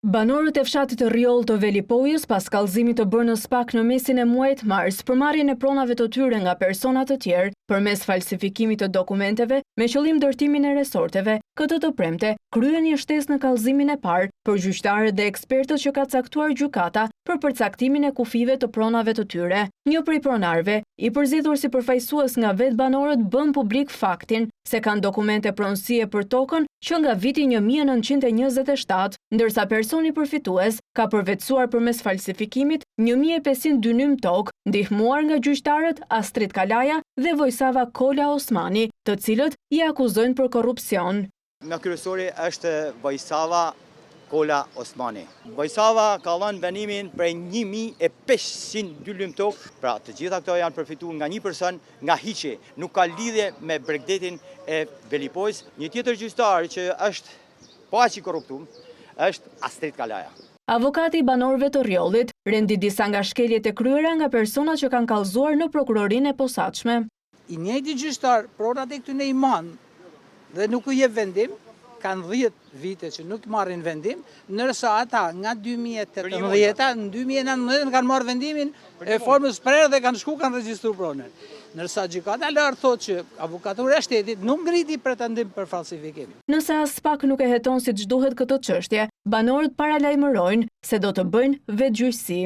Banorët e fshatit të Rjoll të Velipojës pas kallëzimit të bërë në SPAK në mesin e muajit mars për marrjen e pronave të tyre nga persona të tjerë përmes falsifikimit të dokumenteve me qëllim ndërtimin e resorteve, këtë të premte kryen një shtesë në kallëzimin e parë për gjyqtarët dhe ekspertët që ka caktuar gjykata për përcaktimin e kufive të pronave të tyre. Një prej pronarëve, i përzgjedhur si përfaqësues nga vetë banorët, bën publik faktin se kanë dokumente pronësie për tokën që nga viti 1927, ndërsa personi përfitues ka përvetësuar përmes falsifikimit 1500 dynym tokë, ndihmuar nga gjyqtarët Astrid Kalaja dhe Vojsava Kola Osmani, të cilët i akuzojnë për korrupsion. Nga kryesori është Vojsava Kola Osmani. Vojsava ka dhënë vendimin për 1500 dynym tokë, pra të gjitha këto janë përfituar nga një person nga hiqi, nuk ka lidhje me Bregdetin e Velipojës. Një tjetër gjyqtar që është po aq i korruptuar është Astrid Kalaja. Avokati i banorëve të Rjollit rendi disa nga shkeljet e kryera nga personat që kanë kallëzuar në prokurorinë e posaçme. I njëjti gjyqtar pronat e këtyre i man dhe nuk u jep vendim, kanë 10 vite që nuk marrin vendim, ndërsa ata nga 2018 në 2019 kanë marrë vendimin e formës prerë dhe kanë regjistruar pronën. Ndërsa gjykata e lartë thotë që avokaturia e shtetit nuk ngriti pretendim për falsifikim. Nëse as SPAK nuk e heton siç duhet këtë çështje, banorët paralajmërojnë se do të bëjnë vetgjyqësi.